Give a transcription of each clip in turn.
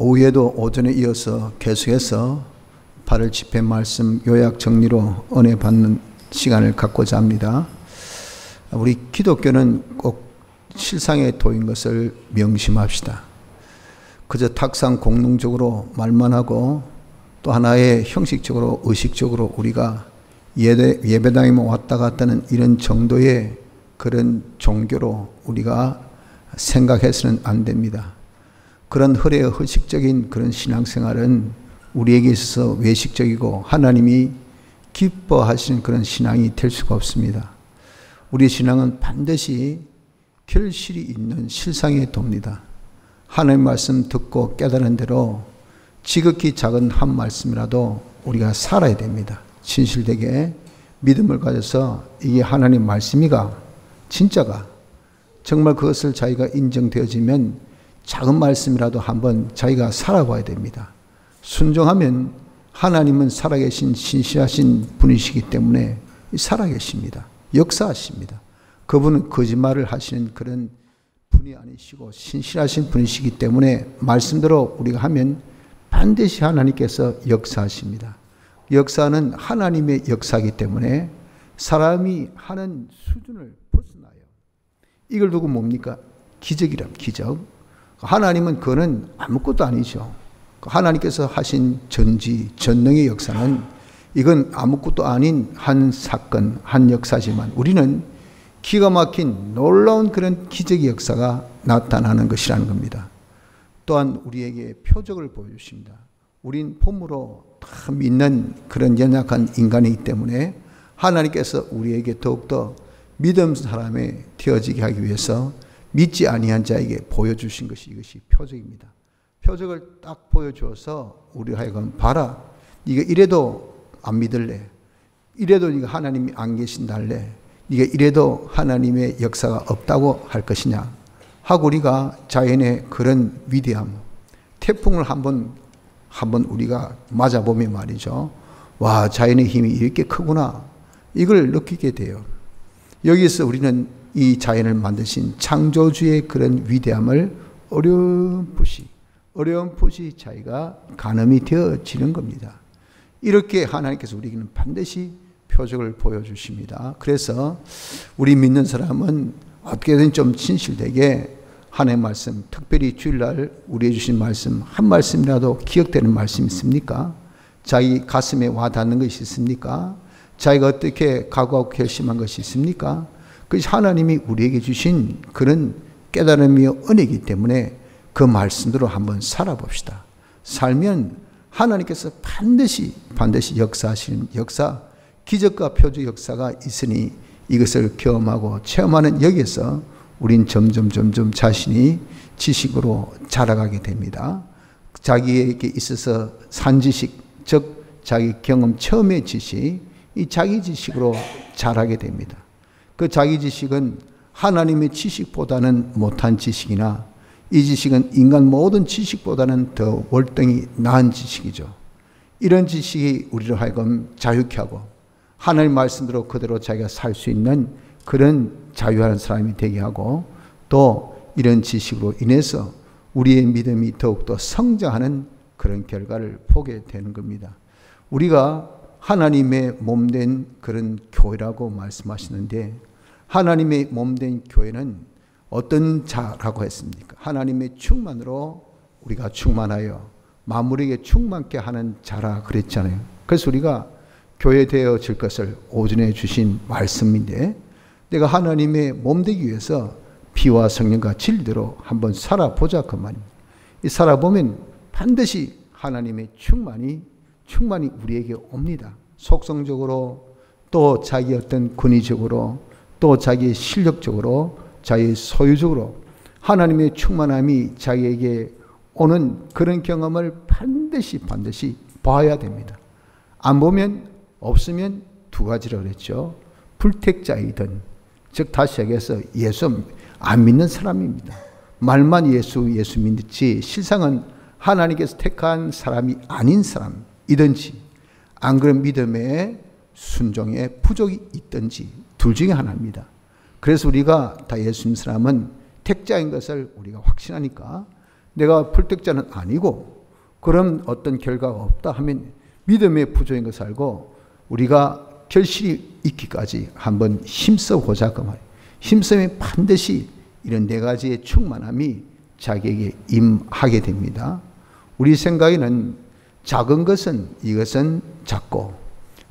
오후에도 오전에 이어서 계속해서 8월 집회 말씀 요약 정리로 은혜 받는 시간을 갖고자 합니다. 우리 기독교는 꼭 실상에 도인 것을 명심합시다. 그저 탁상 공론적으로 말만 하고 또 하나의 형식적으로 의식적으로 우리가 예배당에 왔다 갔다 하는 이런 정도의 그런 종교로 우리가 생각해서는 안 됩니다. 그런 허례허식적인 그런 신앙생활은 우리에게 있어서 외식적이고 하나님이 기뻐하시는 그런 신앙이 될 수가 없습니다. 우리의 신앙은 반드시 결실이 있는 실상에 돕니다. 하나님의 말씀 듣고 깨달은 대로 지극히 작은 한 말씀이라도 우리가 살아야 됩니다. 진실되게 믿음을 가져서 이게 하나님 말씀이가 진짜가 정말 그것을 자기가 인정되어지면 작은 말씀이라도 한번 자기가 살아봐야 됩니다. 순종하면 하나님은 살아계신 신실하신 분이시기 때문에 살아계십니다. 역사하십니다. 그분은 거짓말을 하시는 그런 분이 아니시고 신실하신 분이시기 때문에 말씀대로 우리가 하면 반드시 하나님께서 역사하십니다. 역사는 하나님의 역사이기 때문에 사람이 하는 수준을 벗어나요. 이걸 두고 뭡니까? 기적이란 기적. 하나님은 그거는 아무것도 아니죠. 하나님께서 하신 전지, 전능의 역사는 이건 아무것도 아닌 한 사건, 한 역사지만 우리는 기가 막힌 놀라운 그런 기적의 역사가 나타나는 것이라는 겁니다. 또한 우리에게 표적을 보여주십니다. 우린 폼으로 다 믿는 그런 연약한 인간이기 때문에 하나님께서 우리에게 더욱더 믿음 사람에 되어지게 하기 위해서 믿지 아니한 자에게 보여주신 것이 이것이 표적입니다. 표적을 딱 보여주어서 우리 하여금 봐라. 네가 이래도 안 믿을래. 이래도 네가 하나님이 안 계신다 할래. 네가 이래도 하나님의 역사가 없다고 할 것이냐 하고 우리가 자연의 그런 위대함, 태풍을 한번 우리가 맞아보면 말이죠. 와, 자연의 힘이 이렇게 크구나. 이걸 느끼게 돼요. 여기서 우리는 이 자연을 만드신 창조주의 그런 위대함을 어렴풋이 자기가 가늠이 되어지는 겁니다. 이렇게 하나님께서 우리에게는 반드시 표적을 보여주십니다. 그래서 우리 믿는 사람은 어떻게든 좀 진실되게 하나님의 말씀, 특별히 주일날 우리에게 주신 말씀 한 말씀이라도 기억되는 말씀 있습니까? 자기 가슴에 와닿는 것이 있습니까? 자기가 어떻게 각오하고 결심한 것이 있습니까? 그것이 하나님이 우리에게 주신 그런 깨달음이요 은혜이기 때문에 그 말씀대로 한번 살아봅시다. 살면 하나님께서 반드시 역사하시는 역사, 기적과 표적 역사가 있으니 이것을 경험하고 체험하는 여기에서 우린 점점 자신이 지식으로 자라가게 됩니다. 자기에게 있어서 산지식, 즉 자기 경험 체험의 지식, 이 자기 지식으로 자라게 됩니다. 그 자기 지식은 하나님의 지식보다는 못한 지식이나 이 지식은 인간 모든 지식보다는 더 월등히 나은 지식이죠. 이런 지식이 우리를 하여금 자유케 하고 하나님 말씀대로 그대로 자기가 살 수 있는 그런 자유한 사람이 되게 하고 또 이런 지식으로 인해서 우리의 믿음이 더욱더 성장하는 그런 결과를 보게 되는 겁니다. 우리가 하나님의 몸된 그런 교회라고 말씀하시는데 하나님의 몸된 교회는 어떤 자라고 했습니까? 하나님의 충만으로 우리가 충만하여 만물에게 충만케 하는 자라 그랬잖아요. 그래서 우리가 교회 되어질 것을 오전에 주신 말씀인데 내가 하나님의 몸 되기 위해서 피와 성령과 진리대로 한번 살아보자 그 말입니다. 이 살아보면 반드시 하나님의 충만이 우리에게 옵니다. 속성적으로 또 자기 어떤 권위적으로 또 자기의 실력적으로 자기의 소유적으로 하나님의 충만함이 자기에게 오는 그런 경험을 반드시 봐야 됩니다. 안 보면 없으면 두 가지라고 그랬죠. 불택자이든 즉 다시 얘기해서 예수 안 믿는 사람입니다. 말만 예수 믿지 실상은 하나님께서 택한 사람이 아닌 사람이든지 안 그런 믿음에 순종에 부족이 있든지 둘 중에 하나입니다. 그래서 우리가 다 예수 믿는 사람은 택자인 것을 우리가 확신하니까 내가 불택자는 아니고 그런 어떤 결과가 없다 하면 믿음의 부족인 것을 알고 우리가 결실이 있기까지 한번 힘써보자 그 말이에요. 힘쓰면 반드시 이런 네 가지의 충만함이 자기에게 임하게 됩니다. 우리 생각에는 작은 것은 이것은 작고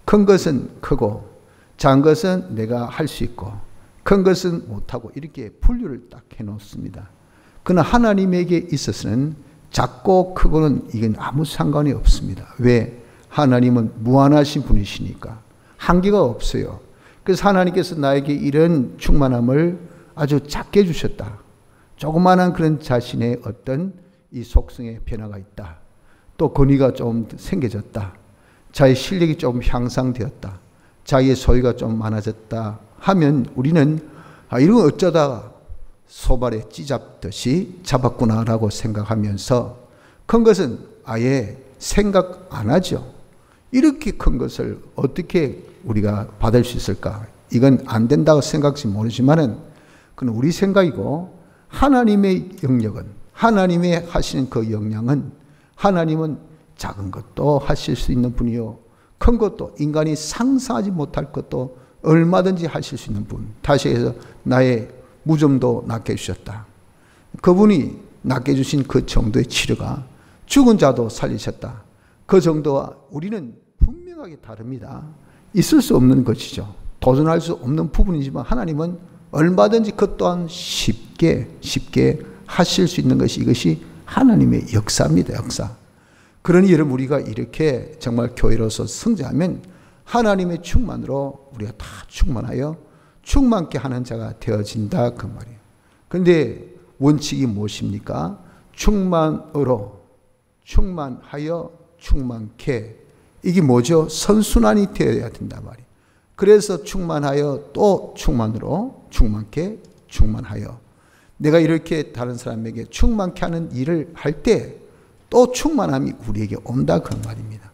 큰 것은 크고 작은 것은 내가 할 수 있고 큰 것은 못하고 이렇게 분류를 딱 해놓습니다. 그러나 하나님에게 있어서는 작고 크고는 이건 아무 상관이 없습니다. 왜? 하나님은 무한하신 분이시니까 한계가 없어요. 그래서 하나님께서 나에게 이런 충만함을 아주 작게 주셨다. 조그마한 그런 자신의 어떤 이 속성의 변화가 있다. 또 권위가 좀 생겨졌다. 자기 실력이 좀 향상되었다. 자기의 소유가 좀 많아졌다 하면 우리는 이런 거 어쩌다 소발에 찌잡듯이 잡았구나라고 생각하면서 큰 것은 아예 생각 안 하죠. 이렇게 큰 것을 어떻게 우리가 받을 수 있을까? 이건 안 된다고 생각할지 모르지만은 그건 우리 생각이고 하나님의 영역은 하나님의 하시는 그 역량은 하나님은 작은 것도 하실 수 있는 분이요 큰 것도 인간이 상상하지 못할 것도 얼마든지 하실 수 있는 분. 다시 해서 나의 무좀도 낫게 해주셨다. 그분이 낫게 해주신 그 정도의 치료가 죽은 자도 살리셨다. 그 정도와 우리는 분명하게 다릅니다. 있을 수 없는 것이죠. 도전할 수 없는 부분이지만 하나님은 얼마든지 그 또한 쉽게 하실 수 있는 것이 이것이 하나님의 역사입니다. 역사. 그러니 여러분 우리가 이렇게 정말 교회로서 성장하면 하나님의 충만으로 우리가 다 충만하여 충만케 하는 자가 되어진다 그 말이에요. 그런데 원칙이 무엇입니까? 충만으로 충만하여 충만케 이게 뭐죠? 선순환이 되어야 된단 말이에요. 그래서 충만하여 또 충만으로 충만케 충만하여 내가 이렇게 다른 사람에게 충만케 하는 일을 할 때 또 충만함이 우리에게 온다 그 말입니다.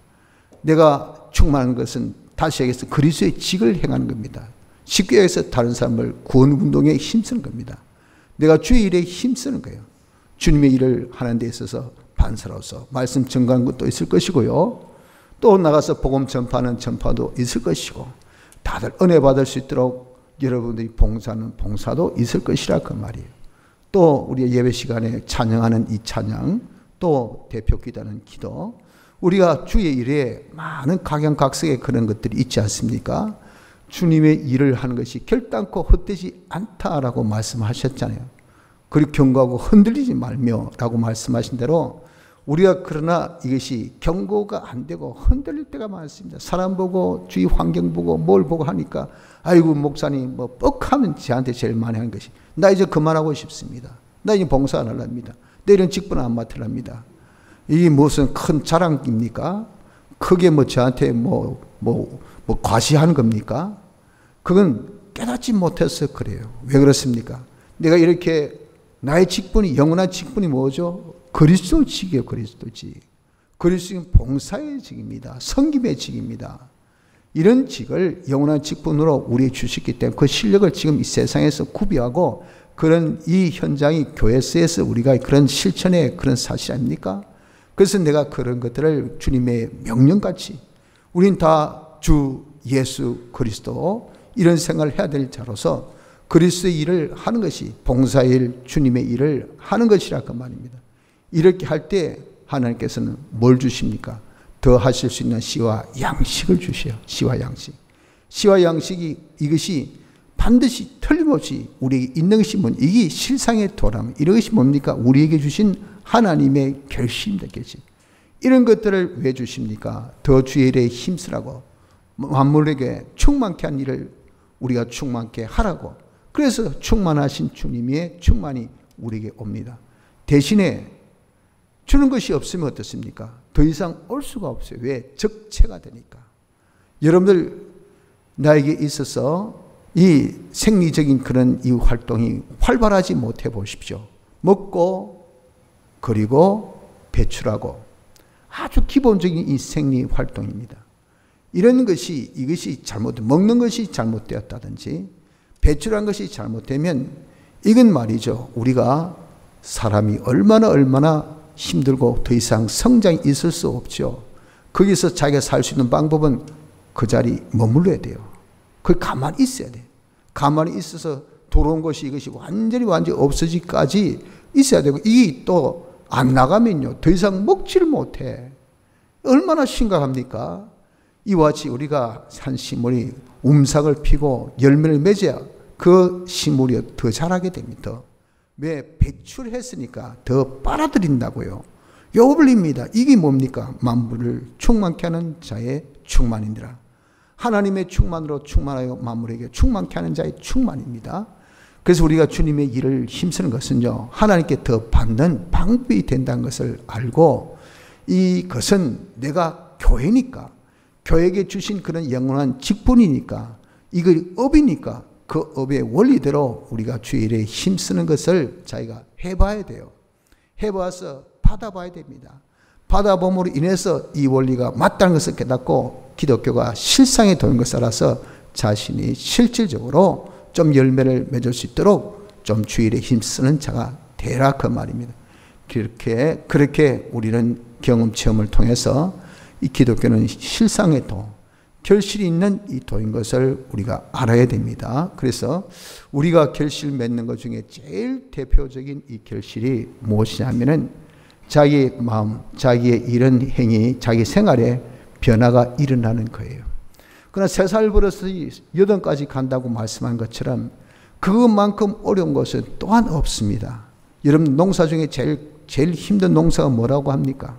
내가 충만한 것은 다시 얘기해서 그리스도의 직을 행하는 겁니다. 쉽게 얘기해서 다른 사람을 구원 운동에 힘쓰는 겁니다. 내가 주의 일에 힘쓰는 거예요. 주님의 일을 하는 데 있어서 반사로서 말씀 전가하는 것도 있을 것이고요. 또 나가서 복음 전파하는 전파도 있을 것이고 다들 은혜 받을 수 있도록 여러분들이 봉사하는 봉사도 있을 것이라 그 말이에요. 또 우리의 예배 시간에 찬양하는 이 찬양 또 대표 기도하는 기도 우리가 주의 일에 많은 각양각색의 그런 것들이 있지 않습니까? 주님의 일을 하는 것이 결단코 헛되지 않다라고 말씀하셨잖아요. 그리고 경고하고 흔들리지 말며 라고 말씀하신 대로 우리가 그러나 이것이 경고가 안 되고 흔들릴 때가 많습니다. 사람 보고 주위 환경 보고 뭘 보고 하니까 아이고 목사님 뭐 뻑하면 저한테 제일 많이 하는 것이 나 이제 그만하고 싶습니다. 나 이제 봉사 안 하랍니다. 내일은 직분 안 맡으랍니다. 이게 무슨 큰 자랑입니까? 크게 뭐 저한테 뭐 과시하는 겁니까? 그건 깨닫지 못해서 그래요. 왜 그렇습니까? 내가 이렇게 나의 직분이 영원한 직분이 뭐죠? 그리스도 직이에요. 그리스도 직. 그리스도는 봉사의 직입니다. 섬김의 직입니다. 이런 직을 영원한 직분으로 우리에게 주셨기 때문에 그 실력을 지금 이 세상에서 구비하고 그런 이 현장이 교회에서 우리가 그런 실천의 그런 사실 아닙니까? 그래서 내가 그런 것들을 주님의 명령같이 우린 다 주 예수 그리스도 이런 생활을 해야 될 자로서 그리스도의 일을 하는 것이 봉사일 주님의 일을 하는 것이라 그 말입니다. 이렇게 할 때 하나님께서는 뭘 주십니까? 더 하실 수 있는 씨와 양식을 주셔요. 씨와 양식. 씨와 양식이 이것이 반드시 틀림없이 우리에게 있는 것이 뭔지 이게 실상의 도람 이런 것이 뭡니까? 우리에게 주신 하나님의 결심입니다. 결심. 이런 것들을 왜 주십니까? 더 주의 일에 힘쓰라고 만물에게 충만케 한 일을 우리가 충만케 하라고 그래서 충만하신 주님의 충만이 우리에게 옵니다. 대신에 주는 것이 없으면 어떻습니까? 더 이상 올 수가 없어요. 왜? 적체가 되니까. 여러분들 나에게 있어서 이 생리적인 그런 이 활동이 활발하지 못해 보십시오. 먹고 그리고 배출하고 아주 기본적인 이 생리 활동입니다. 이런 것이 이것이 먹는 것이 잘못되었다든지 배출한 것이 잘못되면 이건 말이죠. 우리가 사람이 얼마나 힘들고 더 이상 성장이 있을 수 없죠. 거기서 자기가 살 수 있는 방법은 그 자리 머물러야 돼요. 거기 가만히 있어야 돼요. 가만히 있어서 들어온 것이 이것이 완전히 없어지기까지 있어야 되고, 이게 또 안 나가면요 더 이상 먹지를 못해. 얼마나 심각합니까? 이와 같이 우리가 산 식물이 움삭을 피고 열매를 맺어야 그 식물이 더 자라게 됩니다. 왜? 배출했으니까 더 빨아들인다고요. 요 원리입니다. 이게 뭡니까? 만물을 충만케 하는 자의 충만이니라. 하나님의 충만으로 충만하여 만물에게 충만케 하는 자의 충만입니다. 그래서 우리가 주님의 일을 힘쓰는 것은요, 하나님께 더 받는 방법이 된다는 것을 알고, 이것은 내가 교회니까, 교회에게 주신 그런 영원한 직분이니까, 이거 업이니까 그 업의 원리대로 우리가 주의 일에 힘쓰는 것을 자기가 해봐야 돼요. 해봐서 받아봐야 됩니다. 받아봄으로 인해서 이 원리가 맞다는 것을 깨닫고 기독교가 실상에 도는 것을 알아서 자신이 실질적으로 좀 열매를 맺을 수 있도록 좀 주의 일에 힘쓰는 자가 되라, 그 말입니다. 그렇게 우리는 경험 체험을 통해서 이 기독교는 실상의 도, 결실이 있는 이 도인 것을 우리가 알아야 됩니다. 그래서 우리가 결실 맺는 것 중에 제일 대표적인 이 결실이 무엇이냐면은 자기의 마음, 자기의 이런 행위, 자기 생활에 변화가 일어나는 거예요. 그러나 3살 버릇이 8까지 간다고 말씀한 것처럼 그것만큼 어려운 것은 또한 없습니다. 여러분, 농사 중에 제일 힘든 농사가 뭐라고 합니까?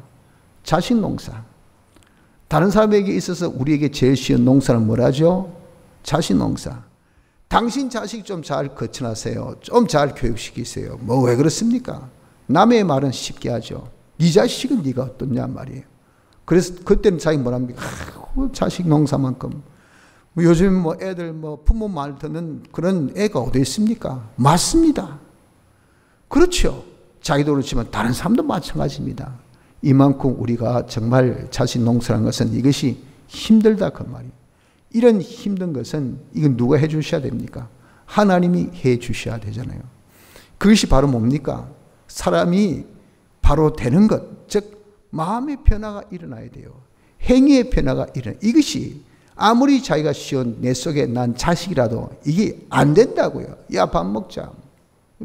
자식 농사. 다른 사람에게 있어서 우리에게 제일 쉬운 농사는 뭐라죠? 자식 농사. 당신 자식 좀 잘 거쳐나세요. 좀 잘 교육시키세요. 뭐 왜 그렇습니까? 남의 말은 쉽게 하죠. 네 자식은 네가 어떻냐 말이에요. 그래서 그때는 자기 뭐랍니까? 자식 농사만큼. 요즘 애들 부모 말 듣는 그런 애가 어디 있습니까? 맞습니다. 그렇죠. 자기도 그렇지만 다른 사람도 마찬가지입니다. 이만큼 우리가 정말 자식 농사라는 것은 이것이 힘들다, 그 말이에요. 이런 힘든 것은 이건 누가 해 주셔야 됩니까? 하나님이 해 주셔야 되잖아요. 그것이 바로 뭡니까? 사람이 바로 되는 것, 즉 마음의 변화가 일어나야 돼요. 행위의 변화가 일어나. 이것이 아무리 자기가 쉬운 내 속에 난 자식이라도 이게 안 된다고요. 야, 밥 먹자.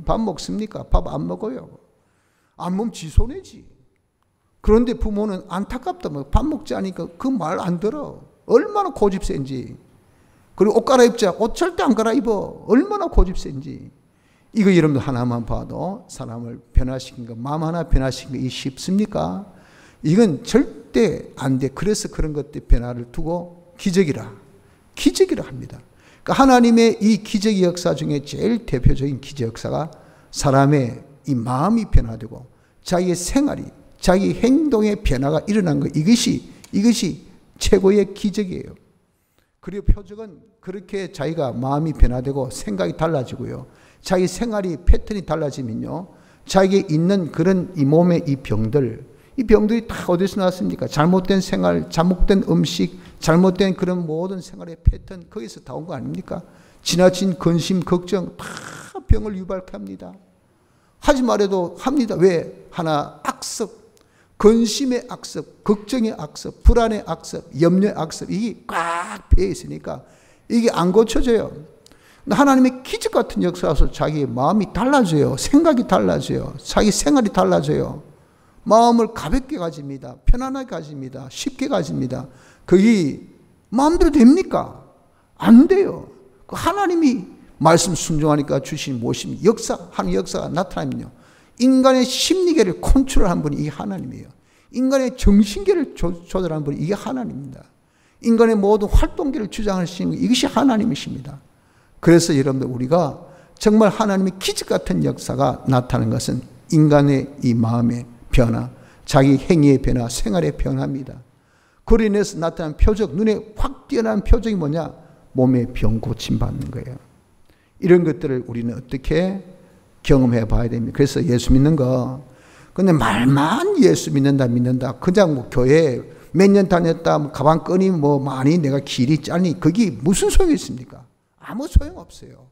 밥 먹습니까? 밥 안 먹어요. 안 먹으면 지 손해지. 그런데 부모는 안타깝다. 밥 먹자 하니까 그 말 안 들어. 얼마나 고집 센지. 그리고 옷 갈아입자. 옷 절대 안 갈아입어. 얼마나 고집 센지. 이거 여러분들 하나만 봐도 사람을 변화시킨 거, 마음 하나 변화시킨 거 이 쉽습니까? 이건 절대 안 돼. 그래서 그런 것들 변화를 두고 기적이라 합니다. 그러니까 하나님의 이 기적의 역사 중에 제일 대표적인 기적 역사가 사람의 이 마음이 변화되고 자기의 생활이, 자기 행동의 변화가 일어난 것, 이것이 최고의 기적이에요. 그리고 표적은 그렇게 자기가 마음이 변화되고 생각이 달라지고요. 자기 생활이 패턴이 달라지면요. 자기에 있는 그런 이 몸의 이 병들이 다 어디서 나왔습니까? 잘못된 생활, 잘못된 음식, 잘못된 그런 모든 생활의 패턴, 거기서 다 온 거 아닙니까? 지나친 근심, 걱정, 다 병을 유발케 합니다. 하지 말아도 합니다. 왜? 하나, 악습, 근심의 악습, 걱정의 악습, 불안의 악습, 염려의 악습, 이게 꽉 배어 있으니까 이게 안 고쳐져요. 하나님의 기적 같은 역사에서 자기의 마음이 달라져요. 생각이 달라져요. 자기 생활이 달라져요. 마음을 가볍게 가집니다. 편안하게 가집니다. 쉽게 가집니다. 그게 마음대로 됩니까? 안 돼요. 하나님이 말씀 순종하니까 주신 무엇입니까? 하나님의 역사가 나타나면요. 인간의 심리계를 컨트롤한 분이 이 하나님이에요. 인간의 정신계를 조절하는 분이 이게 하나님입니다. 인간의 모든 활동계를 주장하시는 이것이 하나님이십니다. 그래서 여러분들 우리가 정말 하나님의 기적 같은 역사가 나타나는 것은 인간의 이 마음의 변화, 자기 행위의 변화, 생활의 변화입니다. 그로 인해서 나타난 표적, 눈에 확 띄어나는 표적이 뭐냐? 몸의 병 고침 받는 거예요. 이런 것들을 우리는 어떻게 경험해 봐야 됩니다. 그래서 예수 믿는 거, 근데 말만 예수 믿는다. 그냥 교회 몇 년 다녔다, 가방 끈이 많이 내가 길이 짧니, 그게 무슨 소용이 있습니까? 아무 소용 없어요.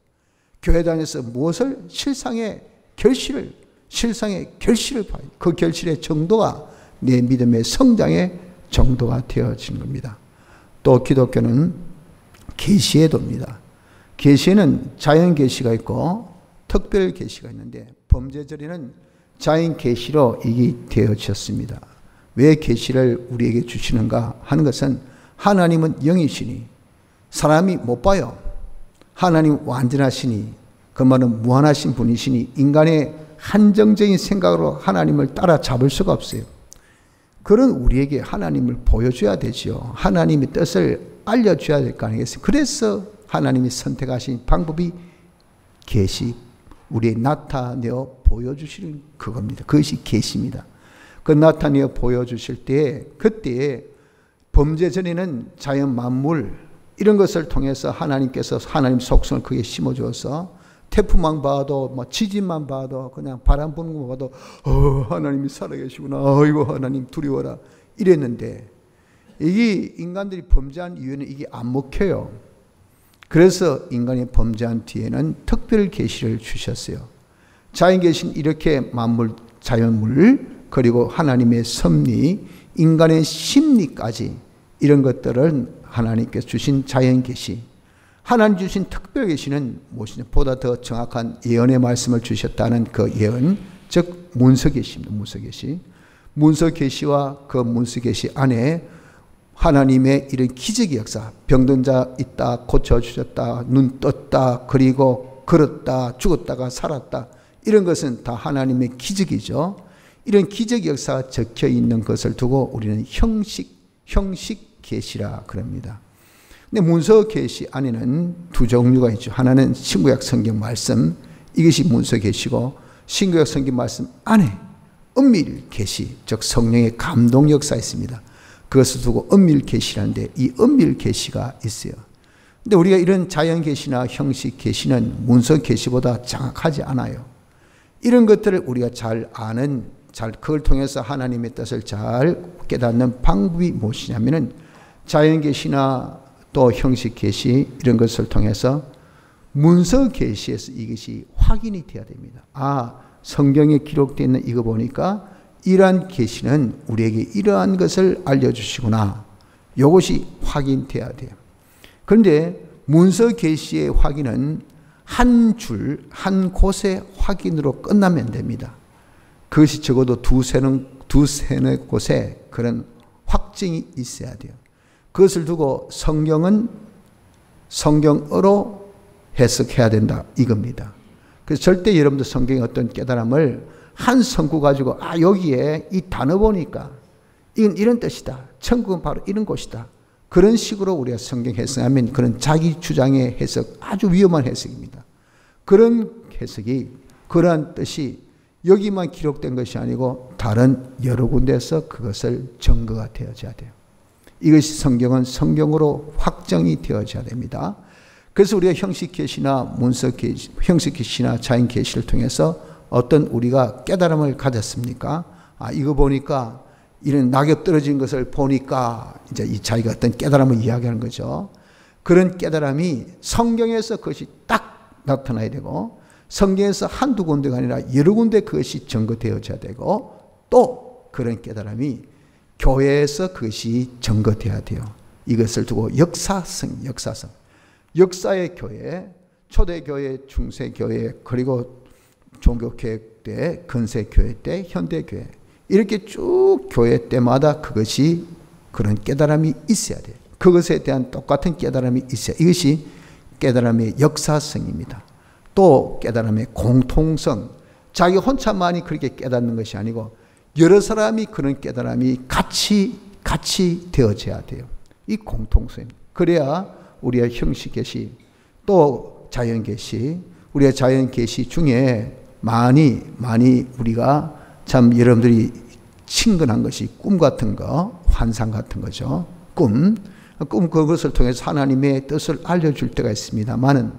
교회 다녀서 무엇을 실상의 결실을 실상의 결실을 봐요. 그 결실의 정도가 내 믿음의 성장의 정도가 되어진 겁니다. 또 기독교는 계시의 도입니다. 계시에는 자연 계시가 있고 특별 계시가 있는데 범죄절에는 자연 계시로 이게 되어졌습니다. 왜 계시를 우리에게 주시는가 하는 것은 하나님은 영이시니 사람이 못 봐요. 하나님 완전하시니 그 말은 무한하신 분이시니 인간의 한정적인 생각으로 하나님을 따라잡을 수가 없어요. 그런 우리에게 하나님을 보여줘야 되죠. 하나님의 뜻을 알려줘야 될 거 아니겠어요? 그래서 하나님이 선택하신 방법이 계시, 우리에 나타내어 보여주시는 그겁니다. 그것이 계시입니다. 그 나타내어 보여주실 때 그때에 범죄 전에는 자연 만물 이런 것을 통해서 하나님께서 하나님 속성을 크게 심어주어서 태풍만 봐도 지진만 봐도 그냥 바람 부는 거 봐도 하나님이 살아계시구나. 아이고 하나님 두려워라 이랬는데 이게 인간들이 범죄한 이유는 이게 안 먹혀요. 그래서 인간이 범죄한 뒤에는 특별 계시를 주셨어요. 자연 계시는 이렇게 만물, 자연물 그리고 하나님의 섭리, 인간의 심리까지 이런 것들은 하나님께서 주신 자연 계시. 하나님 주신 특별 계시는 무엇이냐? 보다 더 정확한 예언의 말씀을 주셨다는 그 예언, 즉 문서 계시입니다. 문서 계시. 문서 계시와 그 문서 계시 안에 하나님의 이런 기적의 역사, 병든 자 있다, 고쳐주셨다, 눈 떴다, 그리고 걸었다, 죽었다가 살았다, 이런 것은 다 하나님의 기적이죠. 이런 기적 역사가 적혀 있는 것을 두고 우리는 형식 계시라 그럽니다. 근데 문서 계시 안에는 두 종류가 있죠. 하나는 신구약 성경 말씀, 이것이 문서 계시고 신구약 성경 말씀 안에 은밀 계시, 즉 성령의 감동 역사 있습니다. 그것을 두고 은밀 계시라는데 이 은밀 계시가 있어요. 근데 우리가 이런 자연 계시나 형식 계시는 문서 계시보다 정확하지 않아요. 이런 것들을 우리가 잘 아는, 그걸 통해서 하나님의 뜻을 잘 깨닫는 방법이 무엇이냐면은 자연 계시나 또 형식 계시 이런 것을 통해서 문서 계시에서 이것이 확인이 되어야 됩니다. 성경에 기록되어 있는 이거 보니까 이러한 계시는 우리에게 이러한 것을 알려주시구나. 이것이 확인돼야 돼요. 그런데 문서 계시의 확인은 한 줄, 한 곳의 확인으로 끝나면 됩니다. 그것이 적어도 두세네 곳에 그런 확증이 있어야 돼요. 그것을 두고 성경은 성경어로 해석해야 된다 이겁니다. 그래서 절대 여러분들 성경의 어떤 깨달음을 한 성구 가지고 여기에 이 단어 보니까 이건 이런 뜻이다. 천국은 바로 이런 곳이다. 그런 식으로 우리가 성경 해석하면 그런 자기 주장의 해석, 아주 위험한 해석입니다. 그런 해석이 그러한 뜻이 여기만 기록된 것이 아니고 다른 여러 군데에서 그것을 증거가 되어져야 돼요. 이것이 성경은 성경으로 확정이 되어져야 됩니다. 그래서 우리가 형식 계시나 문서 계시, 형식 계시나 자연 계시를 통해서 어떤 우리가 깨달음을 가졌습니까? 이거 보니까 이런 낙엽 떨어진 것을 보니까 이제 이 자기가 어떤 깨달음을 이야기하는 거죠. 그런 깨달음이 성경에서 그것이 딱 나타나야 되고 성경에서 한두 군데가 아니라 여러 군데 그것이 증거되어져야 되고 또 그런 깨달음이 교회에서 그것이 증거되어야 돼요. 이것을 두고 역사성. 역사의 교회, 초대교회, 중세교회, 그리고 종교개혁 때, 근세교회 때, 현대교회 이렇게 쭉 교회 때마다 그것이 그런 깨달음이 있어야 돼요. 그것에 대한 똑같은 깨달음이 있어야 이것이 깨달음의 역사성입니다. 또 깨달음의 공통성, 자기 혼자만이 그렇게 깨닫는 것이 아니고 여러 사람이 그런 깨달음이 같이 되어져야 돼요. 이 공통성입니다. 그래야 우리의 형식 계시 또 자연 계시, 우리의 자연 계시 중에 많이 우리가 참 여러분들이 친근한 것이 꿈 같은 거, 환상 같은 거죠. 꿈 그것을 통해서 하나님의 뜻을 알려줄 때가 있습니다만은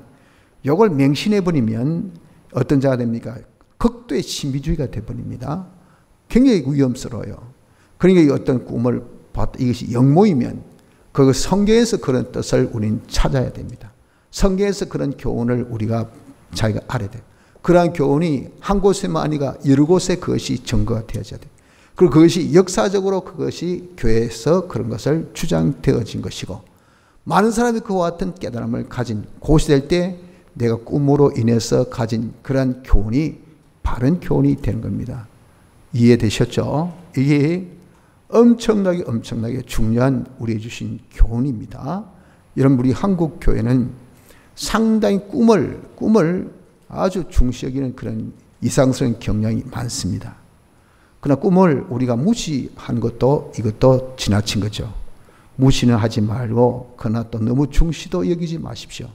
이걸 맹신해버리면 어떤 자가 됩니까? 극도의 신비주의가 되어버립니다. 굉장히 위험스러워요. 그러니까 어떤 꿈을 봤다, 이것이 영모이면 그 성경에서 그런 뜻을 우리는 찾아야 됩니다. 성경에서 그런 교훈을 우리가 자기가 알아야 돼요. 그러한 교훈이 한 곳에만 아니라 여러 곳에 그것이 증거가 되어져야 돼. 그리고 그것이 역사적으로 그것이 교회에서 그런 것을 주장되어진 것이고, 많은 사람이 그와 같은 깨달음을 가진 곳이 될 때 내가 꿈으로 인해서 가진 그러한 교훈이 바른 교훈이 되는 겁니다. 이해되셨죠? 이게 엄청나게 중요한 우리에게 주신 교훈입니다. 여러분, 우리 한국 교회는 상당히 꿈을 아주 중시 여기는 그런 이상스러운 경향이 많습니다. 그러나 꿈을 우리가 무시한 것도 이것도 지나친 거죠. 무시는 하지 말고, 그러나 또 너무 중시도 여기지 마십시오.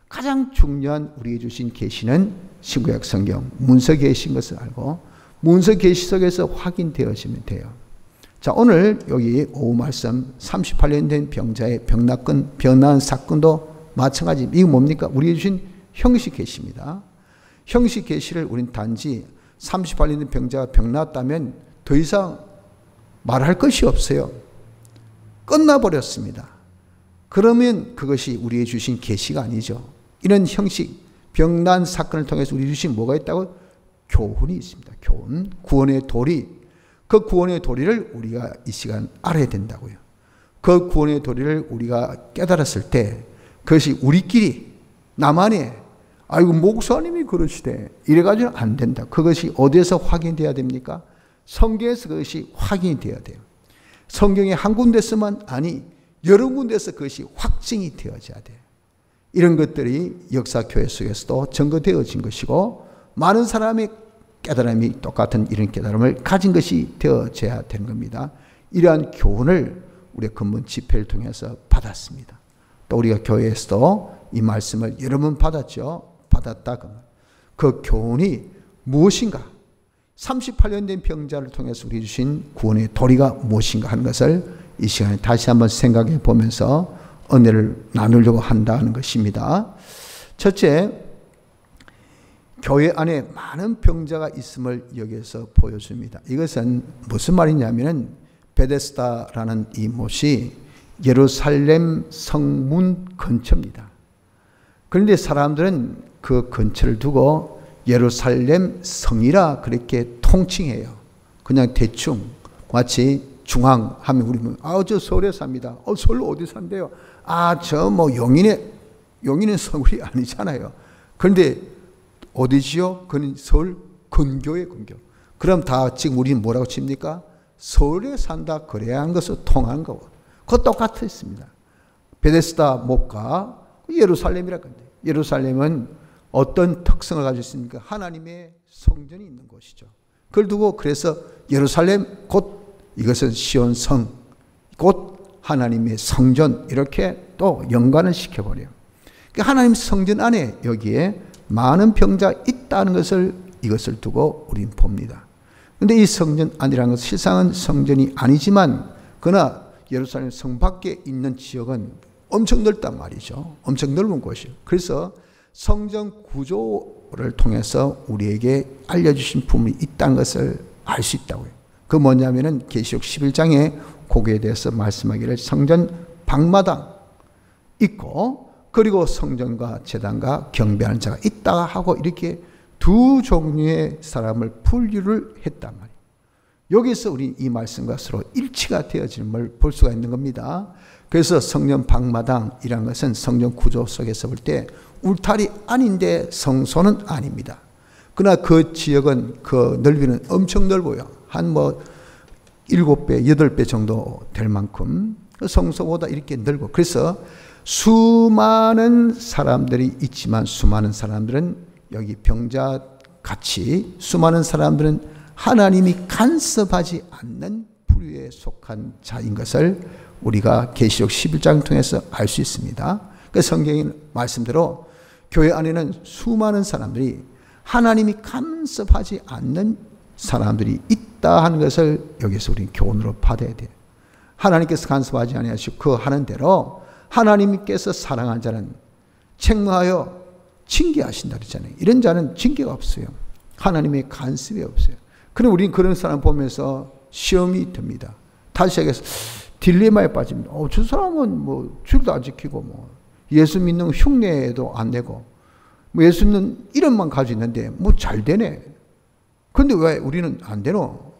가장 중요한 우리에게 주신 계시는 신구약 성경 문서 계시인 것을 알고 문서 계시 속에서 확인되어지면 돼요. 자, 오늘 여기 오후 말씀 38년 된 병자의 병난 사건도 마찬가지. 이거 뭡니까? 우리에게 주신 형식 계시입니다. 형식 계시를 우린 단지 38년 된 병자가 병났다면 더 이상 말할 것이 없어요. 끝나버렸습니다. 그러면 그것이 우리에게 주신 계시가 아니죠. 이런 형식, 병난 사건을 통해서 우리에게 주신 뭐가 있다고? 교훈이 있습니다. 교훈, 구원의 도리. 그 구원의 도리를 우리가 이 시간 알아야 된다고요. 그 구원의 도리를 우리가 깨달았을 때 그것이 우리끼리 나만의 아이고 목사님이 그러시대 이래가지고는 안 된다. 그것이 어디에서 확인돼야 됩니까? 성경에서 그것이 확인이 돼야 돼요. 성경의 한 군데서만 아니 여러 군데서 그것이 확증이 되어져야 돼요. 이런 것들이 역사교회 속에서도 증거되어진 것이고 많은 사람의 깨달음이 똑같은 이런 깨달음을 가진 것이 되어져야 되는 겁니다. 이러한 교훈을 우리가 근본 집회를 통해서 받았습니다. 또 우리가 교회에서도 이 말씀을 여러 번 받았죠. 받았다. 그 교훈이 무엇인가? 38년 된 병자를 통해서 우리 주신 구원의 도리가 무엇인가 하는 것을 이 시간에 다시 한번 생각해 보면서 은혜를 나누려고 한다는 것입니다. 첫째, 교회 안에 많은 병자가 있음을 여기에서 보여줍니다. 이것은 무슨 말이냐면은 베데스다라는 이곳이 예루살렘 성문 근처입니다. 그런데 사람들은 그 근처를 두고 예루살렘 성이라 그렇게 통칭해요. 그냥 대충 마치 중앙 하면 우리는 저 서울에 삽니다. 서울 어디 산대요? 저 뭐 용인의 서울이 아니잖아요. 그런데 어디지요? 그는 서울 근교의 근교. 그럼 다 지금 우리는 뭐라고 칩니까? 서울에 산다 그래야 하는 것을 통한 거고. 그거 똑같습니다. 베데스다 목과 예루살렘이라 건데 예루살렘은 어떤 특성을 가지고 있습니까? 하나님의 성전이 있는 곳이죠. 그걸 두고 그래서 예루살렘 곧 이것은 시온성 곧 하나님의 성전 이렇게 또 연관을 시켜버려요. 그러니까 하나님 성전 안에 여기에 많은 병자가 있다는 것을 이것을 두고 우리는 봅니다. 그런데 이 성전 안이라는 것은 실상은 성전이 아니지만 그러나 예루살렘 성 밖에 있는 지역은 엄청 넓단 말이죠. 엄청 넓은 곳이에요. 그래서 성전 구조를 통해서 우리에게 알려주신 부분이 있다는 것을 알 수 있다고요. 그 뭐냐면은 계시록 11장에 거기에 대해서 말씀하기를 성전 방마당 있고 그리고 성전과 제단과 경배하는 자가 있다 하고 이렇게 두 종류의 사람을 분류를 했단 말이에요. 여기서 우리 이 말씀과 서로 일치가 되어지는 걸 볼 수가 있는 겁니다. 그래서 성전 방마당이라는 것은 성전 구조 속에서 볼 때 울타리 아닌데 성소는 아닙니다. 그러나 그 지역은 그 넓이는 엄청 넓어요. 한 7배, 8배 정도 될 만큼 성소보다 이렇게 넓고 그래서 수많은 사람들이 있지만 수많은 사람들은 여기 병자같이 수많은 사람들은 하나님이 간섭하지 않는 부류에 속한 자인 것을 우리가 계시록 11장 통해서 알 수 있습니다. 그 성경의 말씀대로 교회 안에는 수많은 사람들이 하나님이 간섭하지 않는 사람들이 있다 하는 것을 여기서 우리는 교훈으로 받아야 돼요. 하나님께서 간섭하지 아니하시고 그 하는 대로 하나님께서 사랑한 자는 책망하여 징계하신다 그랬잖아요. 이런 자는 징계가 없어요. 하나님의 간섭이 없어요. 그럼 우리는 그런 사람 보면서 시험이 듭니다. 다시 얘기해서 딜레마에 빠집니다. 저 사람은 줄도 안 지키고 예수 믿는 흉내도 안 내고 뭐 예수는 이름만 가지고 있는데 뭐 잘 되네. 근데 왜 우리는 안 되노?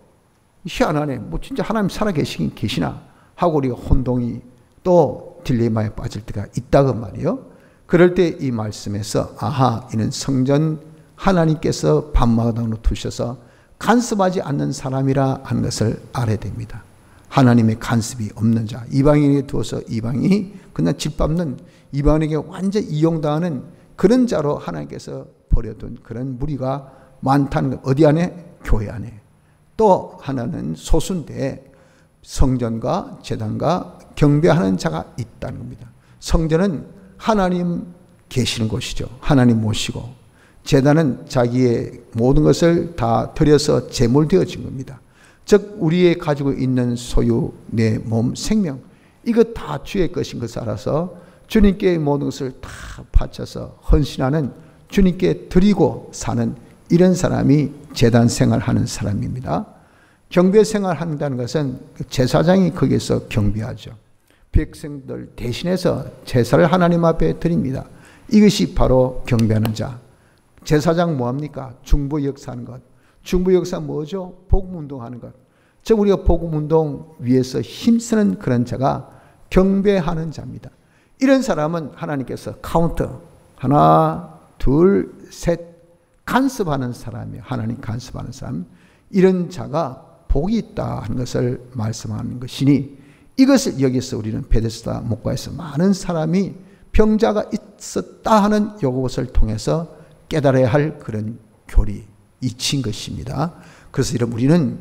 희한하네. 뭐 진짜 하나님 살아계시긴 계시나? 하고 우리가 혼동이 또 딜레마에 빠질 때가 있다고 말이요. 그럴 때 이 말씀에서 아하, 이는 성전 하나님께서 밤마당으로 두셔서 간섭하지 않는 사람이라 하는 것을 알아야 됩니다. 하나님의 간섭이 없는 자, 이방인에게 두어서 이방인이 그냥 짓밟는, 이방인에게 완전 이용당하는 그런 자로 하나님께서 버려둔 그런 무리가 많다는 것. 어디 안에? 교회 안에. 또 하나는 소수인데 성전과 제단과 경배하는 자가 있다는 겁니다. 성전은 하나님 계시는 곳이죠. 하나님 모시고, 제단은 자기의 모든 것을 다 들여서 제물되어진 겁니다. 즉 우리의 가지고 있는 소유, 내 몸, 생명, 이거 다 주의 것인 것을 알아서 주님께 모든 것을 다 바쳐서 헌신하는, 주님께 드리고 사는 이런 사람이 제단 생활하는 사람입니다. 경배 생활한다는 것은 제사장이 거기에서 경배하죠. 백성들 대신해서 제사를 하나님 앞에 드립니다. 이것이 바로 경배하는 자. 제사장 뭐합니까? 중보 역사하는 것. 중보 역사 뭐죠? 복음운동하는 것. 즉 우리가 복음운동 위해서 힘쓰는 그런 자가 경배하는 자입니다. 이런 사람은 하나님께서 카운터 하나, 둘, 셋 간섭하는 사람이에요. 하나님 간섭하는 사람. 이런 자가 복이 있다 하는 것을 말씀하는 것이니, 이것을 여기서 우리는 베데스다 목과에서 많은 사람이 병자가 있었다 하는 이것을 통해서 깨달아야 할 그런 교리, 이치인 것입니다. 그래서 이런 우리는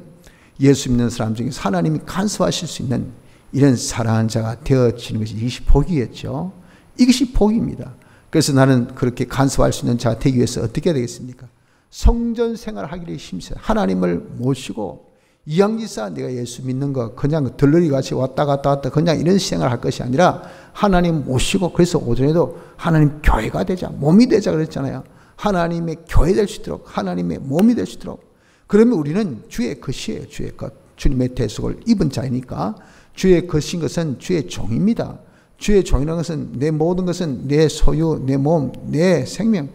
예수 믿는 사람 중에서 하나님이 간섭하실 수 있는 이런 사랑하는 자가 되어지는 것이, 이것이 복이겠죠. 이것이 복입니다. 그래서 나는 그렇게 간섭할 수 있는 자가 되기 위해서 어떻게 해야 되겠습니까? 성전 생활을 하기를 힘써요. 하나님을 모시고, 이양지사 내가 예수 믿는 거 그냥 들러리 같이 왔다 갔다 그냥 이런 생활을 할 것이 아니라 하나님 모시고, 그래서 오전에도 하나님 교회가 되자, 몸이 되자 그랬잖아요. 하나님의 교회 될 수 있도록, 하나님의 몸이 될 수 있도록. 그러면 우리는 주의 것이에요. 주의 것. 주님의 대속을 입은 자이니까 주의 것인 것은 주의 종입니다. 주의 종이라는 것은 내 모든 것은 내 소유, 내 몸, 내 생명,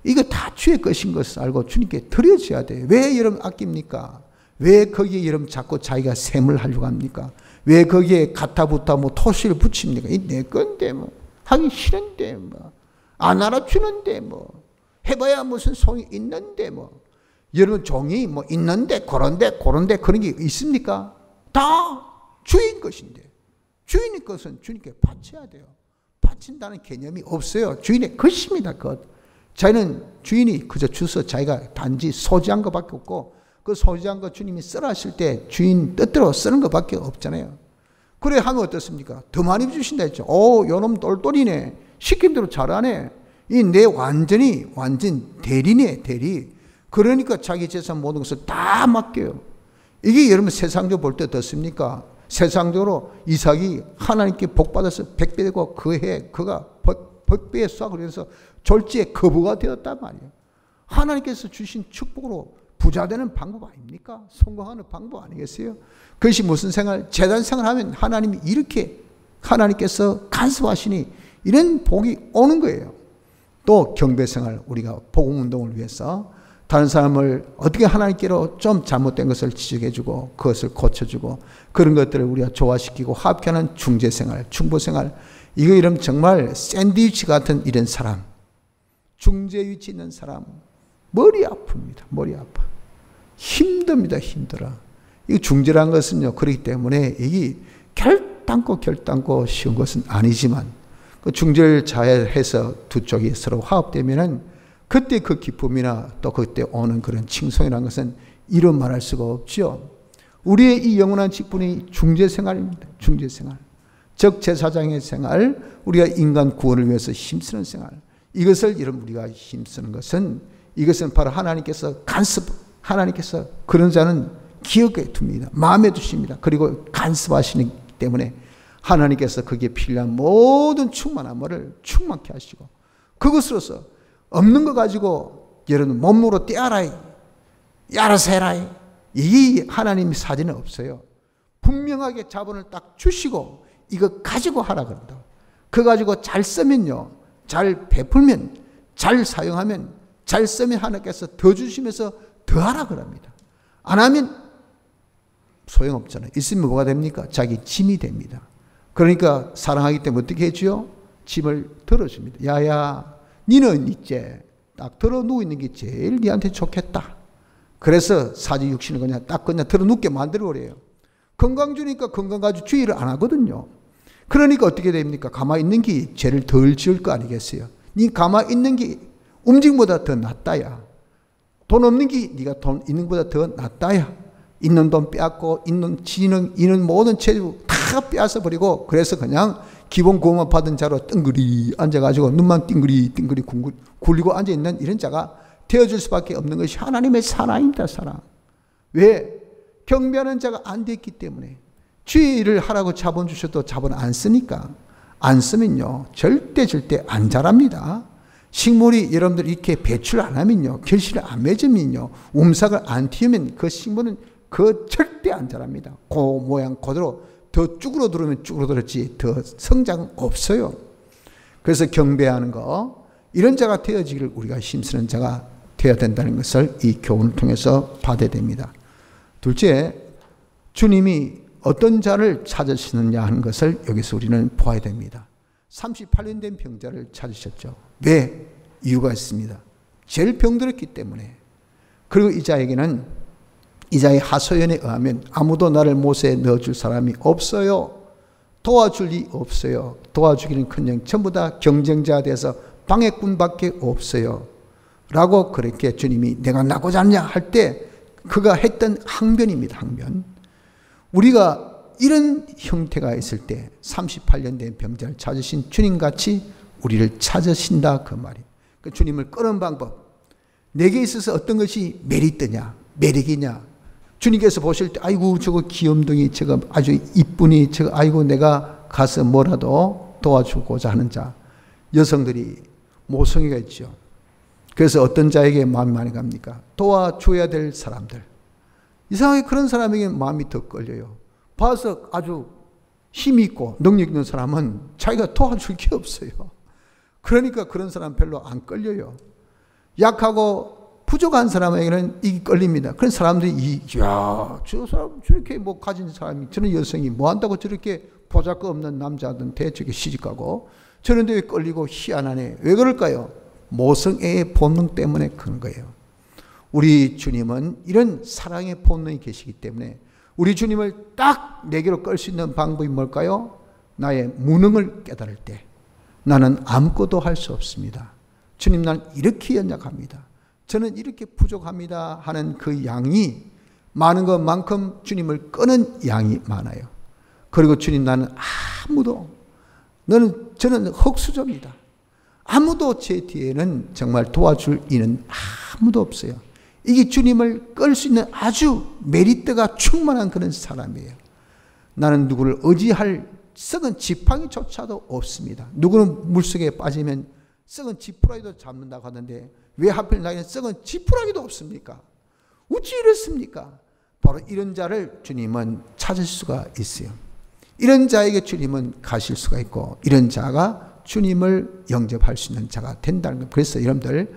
이거 다 주의 것인 것을 알고 주님께 드려져야 돼요. 왜 여러분 아낍니까? 왜 거기에 여러분 자꾸 자기가 셈을 하려고 합니까? 왜 거기에 가타부타 뭐 토시를 붙입니까? 이 내 건데 뭐 하기 싫은데 뭐 안 알아주는데 뭐 해봐야 무슨 소용이 있는데 뭐. 여러분 종이 뭐 있는데 그런데 그런 게 있습니까? 다 주인 것인데, 주인의 것은 주님께 바쳐야 돼요. 바친다는 개념이 없어요. 주인의 것입니다. 것. 자기는 주인이 그저 주서 자기가 단지 소지한 것밖에 없고, 그 소지한 것 주님이 쓰라 하실 때 주인 뜻대로 쓰는 것밖에 없잖아요. 그래 하면 어떻습니까? 더 많이 주신다 했죠. 오, 요놈 똘똘이네. 시킨 대로 잘하네. 이 내 완전 대리네, 대리. 그러니까 자기 재산 모든 것을 다 맡겨요. 이게 여러분 세상적으로 볼 때 어떻습니까? 세상적으로 이삭이 하나님께 복받아서 100배 되고 그 해 그가 100배에 쏴 그래서 졸지에 거부가 되었단 말이에요. 하나님께서 주신 축복으로 부자 되는 방법 아닙니까? 성공하는 방법 아니겠어요? 그것이 무슨 생활? 재단 생활하면 하나님이 이렇게 하나님께서 간섭하시니 이런 복이 오는 거예요. 또 경배 생활, 우리가 복음 운동을 위해서 다른 사람을 어떻게 하나님께로 좀 잘못된 것을 지적해주고 그것을 고쳐주고 그런 것들을 우리가 조화시키고 화합하는 중재생활, 중보생활, 이거 이러면 정말 샌드위치 같은 이런 사람, 중재 위치 있는 사람, 머리 아픕니다. 머리 아파. 힘듭니다. 힘들어. 이 중재라는 것은요, 그렇기 때문에 이게 결단코 쉬운 것은 아니지만 그 중재를 잘해서 두 쪽이 서로 화합되면은 그때 그 기쁨이나 또 그때 오는 그런 칭송이라는 것은 이루 말할 수가 없죠. 우리의 이 영원한 직분이 중재생활입니다. 중재생활. 즉 제사장의 생활, 우리가 인간 구원을 위해서 힘쓰는 생활. 이것을 여러분 우리가 힘쓰는 것은, 이것은 바로 하나님께서 하나님께서 그런 자는 기억에 둡니다. 마음에 두십니다. 그리고 간섭하시기 때문에 하나님께서 거기에 필요한 모든 충만한 것을 충만케 하시고, 그것으로서 없는 거 가지고 여러분 몸으로 떼어라, 알아서 해라, 이 하나님 사진은 없어요. 분명하게 자본을 딱 주시고 이거 가지고 하라 그런다. 그거 가지고 잘 쓰면요, 잘 베풀면 잘 사용하면, 잘 쓰면 하나님께서 더 주시면서 더 하라 그럽니다. 안 하면 소용없잖아요. 있으면 뭐가 됩니까? 자기 짐이 됩니다. 그러니까 사랑하기 때문에 어떻게 해줘요? 짐을 덜어줍니다. 야야, 니는 이제 딱 덜어 누워있는 게 제일 니한테 좋겠다. 그래서 사지 육신을 그냥 딱 그냥 덜어 눕게 만들어버려요. 건강 주니까 건강 가지고 주의를 안 하거든요. 그러니까 어떻게 됩니까? 가만히 있는 게 죄를 덜 지을 거 아니겠어요? 니 가만히 있는 게 움직임보다 더 낫다야. 돈 없는 게 니가 돈 있는 것보다 더 낫다야. 있는 돈 빼앗고 있는 지능, 있는 모든 체력 다 빼앗아 버리고, 그래서 그냥 기본 구원만 받은 자로 뜬그리 앉아가지고 눈만 띵그리 굴리고 앉아있는 이런 자가 되어줄 수밖에 없는 것이 하나님의 사랑입니다. 사랑. 왜? 경배하는 자가 안 됐기 때문에. 주의를 하라고 자본 주셔도 자본 안 쓰니까. 안 쓰면요 절대 안 자랍니다. 식물이 여러분들 이렇게 배출 안 하면요, 결실을 안 맺으면요, 움삭을 안 틔우면 그 식물은 절대 안 자랍니다. 그 모양 그대로 더 쭈그러들으면 쭈그러들었지 더 성장 없어요. 그래서 경배하는 거, 이런 자가 되어지기를 우리가 힘쓰는 자가 되어야 된다는 것을 이 교훈을 통해서 받아야 됩니다. 둘째, 주님이 어떤 자를 찾으시느냐 하는 것을 여기서 우리는 보아야 됩니다. 38년 된 병자를 찾으셨죠. 왜? 이유가 있습니다. 제일 병들었기 때문에. 그리고 이 자에게는, 이 자의 하소연에 의하면 아무도 나를 못에 넣어줄 사람이 없어요. 도와줄 리 없어요. 도와주기는커녕 전부 다 경쟁자가 돼서 방해꾼밖에 없어요. 라고 그렇게 주님이 내가 나고자 하느냐 할 때 그가 했던 항변입니다. 항변. 우리가 이런 형태가 있을 때 38년 된 병자를 찾으신 주님같이 우리를 찾으신다 그 말이에요. 그 주님을 끄는 방법, 내게 있어서 어떤 것이 메리트냐, 매력이냐, 주님께서 보실 때 아이고 저거 귀염둥이, 저거 아주 이쁘니, 저거 아이고 내가 가서 뭐라도 도와주고자 하는 자, 여성들이 모성애가 있죠. 그래서 어떤 자에게 마음이 많이 갑니까? 도와줘야 될 사람들. 이상하게 그런 사람에게 마음이 더 끌려요. 봐서 아주 힘이 있고 능력 있는 사람은 자기가 도와줄 게 없어요. 그러니까 그런 사람 별로 안 끌려요. 약하고 부족한 사람에게는 이게 끌립니다. 그런 사람들이 야, 저 사람 저렇게 뭐 가진 사람이, 저는 여성이 뭐 한다고 저렇게 보잘것없는 남자한테 저렇게 시집가고 저런 데에 끌리고 희한하네. 왜 그럴까요? 모성애의 본능 때문에 그런 거예요. 우리 주님은 이런 사랑의 본능이 계시기 때문에 우리 주님을 딱 내게로 끌 수 있는 방법이 뭘까요? 나의 무능을 깨달을 때 나는 아무것도 할 수 없습니다. 주님, 나는 이렇게 연약합니다. 저는 이렇게 부족합니다 하는 그 양이 많은 것만큼 주님을 끄는 양이 많아요. 그리고 주님, 나는 저는 흙수저입니다. 아무도 제 뒤에는 정말 도와줄 이는 아무도 없어요. 이게 주님을 끌 수 있는 아주 메리트가 충만한 그런 사람이에요. 나는 누구를 의지할 썩은 지팡이조차도 없습니다. 누구는 물속에 빠지면 썩은 지푸라기도 잡는다고 하는데 왜 하필 나에게는 썩은 지푸라기도 없습니까? 어찌 이렇습니까? 바로 이런 자를 주님은 찾을 수가 있어요. 이런 자에게 주님은 가실 수가 있고, 이런 자가 주님을 영접할 수 있는 자가 된다는 것. 그래서 여러분들,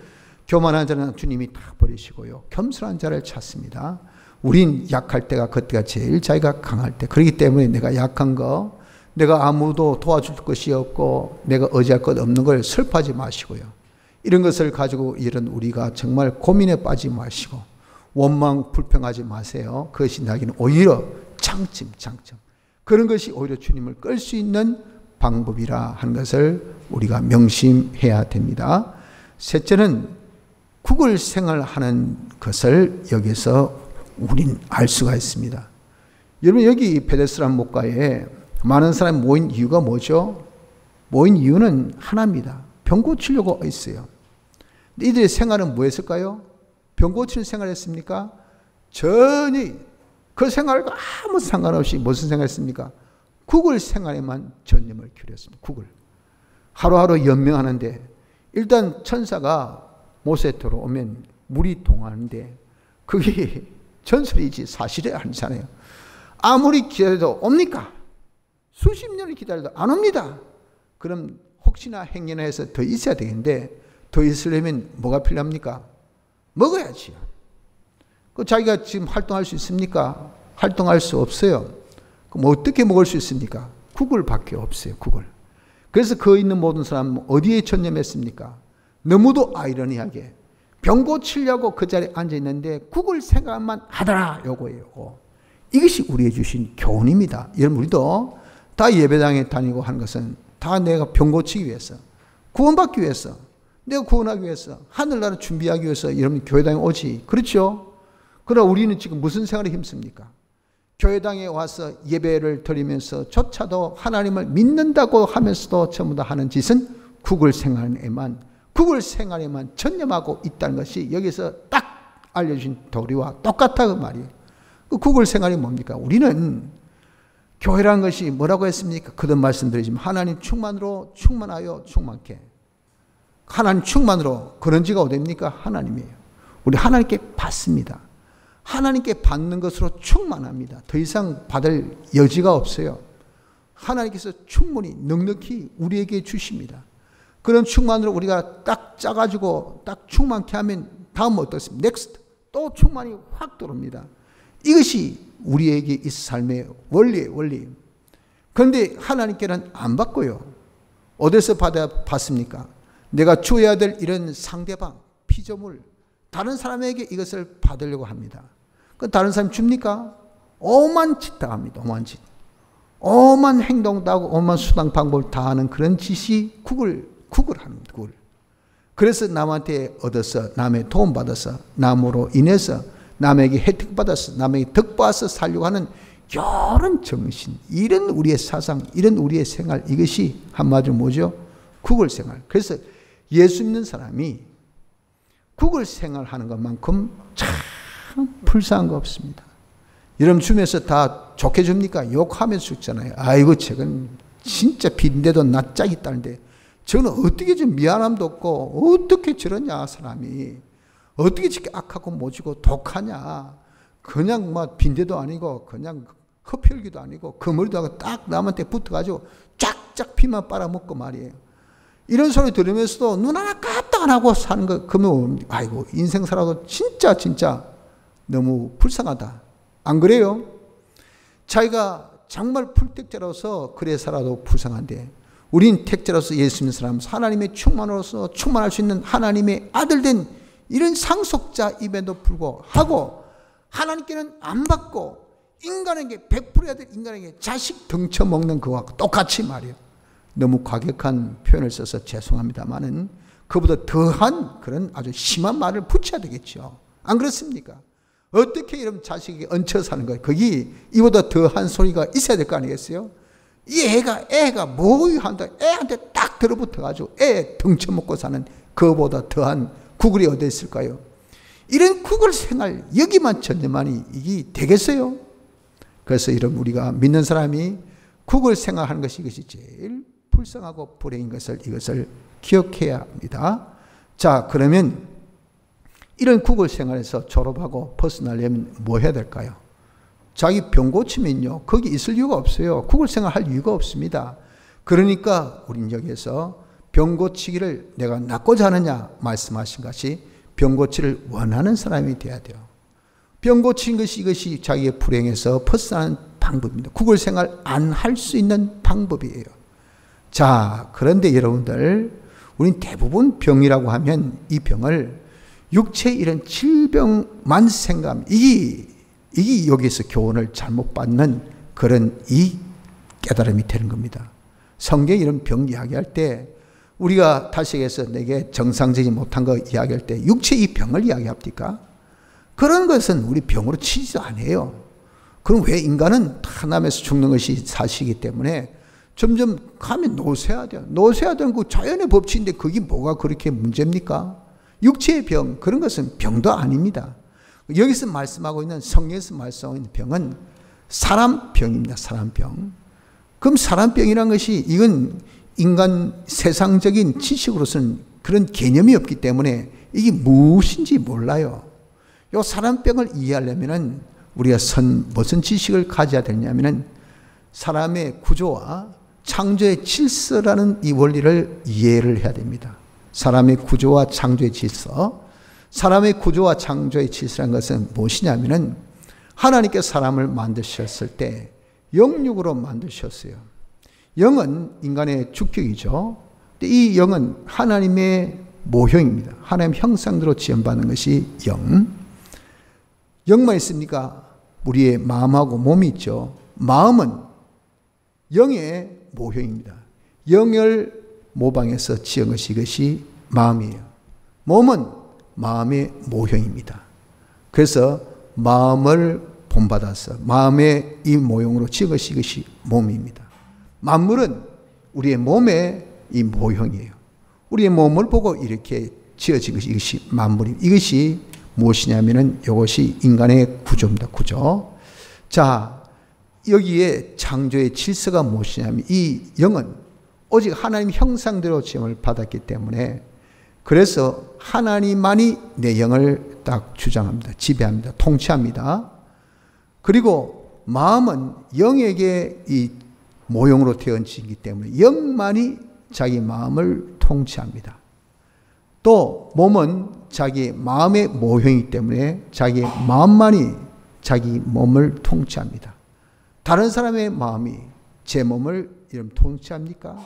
교만한 자는 주님이 다 버리시고요, 겸손한 자를 찾습니다. 우린 약할 때가 그때가 제일 자기가 강할 때. 그렇기 때문에 내가 약한 거, 내가 아무도 도와줄 것이 없고 내가 의지할 것 없는 걸 슬퍼하지 마시고요, 이런 것을 가지고 이런 우리가 정말 고민에 빠지지 마시고 원망 불평하지 마세요. 그것이 나에게는 오히려 장점, 그런 것이 오히려 주님을 끌 수 있는 방법이라 하는 것을 우리가 명심해야 됩니다. 셋째는 구걸 생활하는 것을 여기서 우린 알 수가 있습니다. 여러분, 여기 베데스다 목가에 많은 사람이 모인 이유가 뭐죠? 모인 이유는 하나입니다. 병 고치려고 있어요. 이들의 생활은 뭐였을까요? 병 고치는 생활을 했습니까? 전혀 그 생활과 아무 상관없이 무슨 생활했습니까? 구걸 생활에만 전념을 기울였습니다. 구걸. 하루하루 연명하는데, 일단 천사가 모세에 들어오면 물이 동하는데 그게 전설이지 사실이 아니잖아요. 아무리 기다려도 옵니까? 수십 년을 기다려도 안 옵니다. 그럼 혹시나 행여나 해서 더 있어야 되겠는데, 더 더 있으려면 뭐가 필요합니까? 먹어야지요. 그 자기가 지금 활동할 수 있습니까? 활동할 수 없어요. 그럼 어떻게 먹을 수 있습니까? 국을 밖에 없어요. 국을. 그래서 그 있는 모든 사람은 어디에 전념했습니까? 너무도 아이러니하게 병 고치려고 그 자리에 앉아 있는데 국을 생각만 하더라 요거예요. 이것이 우리에게 주신 교훈입니다. 여러분 우리도 다 예배당에 다니고 하는 것은 다 내가 병 고치기 위해서, 구원받기 위해서, 내가 구원하기 위해서, 하늘나라 준비하기 위해서 여러분 교회당에 오지. 그렇죠? 그러나 우리는 지금 무슨 생활에 힘씁니까? 교회당에 와서 예배를 드리면서 조차도 하나님을 믿는다고 하면서도 전부 다 하는 짓은 국을 생활에만 전념하고 있다는 것이 여기서 딱 알려준 도리와 똑같다 그 말이에요. 그 국을 생활이 뭡니까? 우리는 교회라는 것이 뭐라고 했습니까? 그런 말씀드리지만 하나님 충만으로 충만하여 충만케. 하나님 충만으로 그런 지가 어딥니까? 하나님이에요. 우리 하나님께 받습니다. 하나님께 받는 것으로 충만합니다. 더 이상 받을 여지가 없어요. 하나님께서 충분히 넉넉히 우리에게 주십니다. 그런 충만으로 우리가 딱 짜가지고 딱 충만케 하면 다음 어떻습니까? 넥스트 또 충만이 확 들어옵니다. 이것이 우리에게 이 삶의 원리예요. 원리. 그런데 하나님께는 안 받고요. 어디서 받습니까? 내가 줘야 될 이런 상대방, 피조물, 다른 사람에게 이것을 받으려고 합니다. 그 다른 사람 줍니까? 오만 짓 다 합니다. 오만 짓. 오만 행동도 하고 오만 수단 방법을 다 하는 그런 짓이 국을 합니다. 국을. 그래서 남한테 얻어서, 남의 도움 받아서, 남으로 인해서 남에게 혜택 받아서, 남에게 덕 받아서 살려고 하는 이런 정신, 이런 우리의 사상, 이런 우리의 생활, 이것이 한마디로 뭐죠? 국을 생활. 그래서 예수 믿는 사람이 국을 생활하는 것만큼 참 불쌍한 거 없습니다. 여러분 주면서 다 좋게 줍니까? 욕하면서 죽잖아요. 아이고 저건 진짜 빈대도 낯짝이 따는데 저는 어떻게 좀 미안함도 없고 어떻게 저러냐 사람이. 어떻게 저렇게 악하고 모지고 독하냐. 그냥 막 빈대도 아니고 그냥 흡혈귀도 아니고 거머리도 하고 딱 남한테 붙어가지고 쫙쫙 피만 빨아먹고 말이에요. 이런 소리 들으면서도 눈 하나 까딱 안 하고 사는 거, 그러면 아이고 인생 살아도 진짜 너무 불쌍하다. 안 그래요? 자기가 정말 풀택자로서 그래 살아도 불쌍한데 우린 택자로서 예수 믿는 사람, 하나님의 충만으로서 충만할 수 있는 하나님의 아들 된 이런 상속자임에도 불구하고 하나님께는 안 받고 인간에게 베풀어야 될 인간에게 자식 등쳐먹는 그와 똑같이 말이에요. 너무 과격한 표현을 써서 죄송합니다만은 그보다 더한 그런 아주 심한 말을 붙여야 되겠죠. 안 그렇습니까? 어떻게 이런 자식이 얹혀 사는 거예요? 거기 이보다 더한 소리가 있어야 될 거 아니겠어요? 이 애가 뭐 한다? 애한테 딱 들어붙어가지고 애 등쳐먹고 사는 그보다 더한 구글이 어디 있을까요? 이런 구글 생활 여기만 전념하니 이게 되겠어요? 그래서 이런 우리가 믿는 사람이 구글 생활하는 것이 이것이 제일 불쌍하고 불행인 것을 이것을 기억해야 합니다. 자, 그러면 이런 구글 생활에서 졸업하고 벗어나려면 뭐 해야 될까요? 자기 병 고치면요 거기 있을 이유가 없어요. 구글 생활 할 이유가 없습니다. 그러니까 우린 여기에서 병 고치기를 내가 낫고자 하느냐 말씀하신 것이 병 고치를 원하는 사람이 돼야 돼요. 병 고친 것이 이것이 자기의 불행에서 벗어나는 방법입니다. 구글 생활 안 할 수 있는 방법이에요. 자, 그런데 여러분들 우린 대부분 병이라고 하면 이 병을 육체 이런 질병만 생각하면 이게 여기서 교훈을 잘못 받는 그런 이 깨달음이 되는 겁니다. 성경에 이런 병 이야기할 때 우리가 다시 해서 내게 정상적이지 못한 거 이야기할 때 육체 이 병을 이야기합니까? 그런 것은 우리 병으로 치지도 않아요. 그럼 왜 인간은 하나님에서 죽는 것이 사실이기 때문에 점점 가면 노쇠해야 돼요. 노쇠해야 되는 그 자연의 법칙인데 그게 뭐가 그렇게 문제입니까? 육체의 병, 그런 것은 병도 아닙니다. 여기서 말씀하고 있는 성경에서 말씀하고 있는 병은 사람병입니다. 사람병. 그럼 사람병이라는 것이 이건 인간 세상적인 지식으로서는 그런 개념이 없기 때문에 이게 무엇인지 몰라요. 이 사람병을 이해하려면 우리가 무슨 지식을 가져야 되냐면은 사람의 구조와 창조의 질서라는 이 원리를 이해를 해야 됩니다. 사람의 구조와 창조의 질서. 사람의 구조와 창조의 질서라는 것은 무엇이냐면은 하나님께 사람을 만드셨을 때 영육으로 만드셨어요. 영은 인간의 주격이죠. 이 영은 하나님의 모형입니다. 하나님 형상대로 지음받는 것이 영. 영만 있습니까? 우리의 마음하고 몸이 있죠. 마음은 영의 모형입니다. 영을 모방해서 지은 것이 이것이 마음이에요. 몸은 마음의 모형입니다. 그래서 마음을 본받아서 마음의 이 모형으로 지은 것이 이것이 몸입니다. 만물은 우리의 몸의 이 모형이에요. 우리의 몸을 보고 이렇게 지어진 것이 이것이 만물입니다. 이것이 무엇이냐면은 이것이 인간의 구조입니다. 구조. 자, 여기에 창조의 질서가 무엇이냐면 이 영은 오직 하나님 형상대로 지음을 받았기 때문에 그래서 하나님만이 내 영을 딱 주장합니다. 지배합니다. 통치합니다. 그리고 마음은 영에게 이 모형으로 태어지기 때문에 영만이 자기 마음을 통치합니다. 또 몸은 자기 마음의 모형이기 때문에 자기 마음만이 자기 몸을 통치합니다. 다른 사람의 마음이 제 몸을 여러분 통치합니까?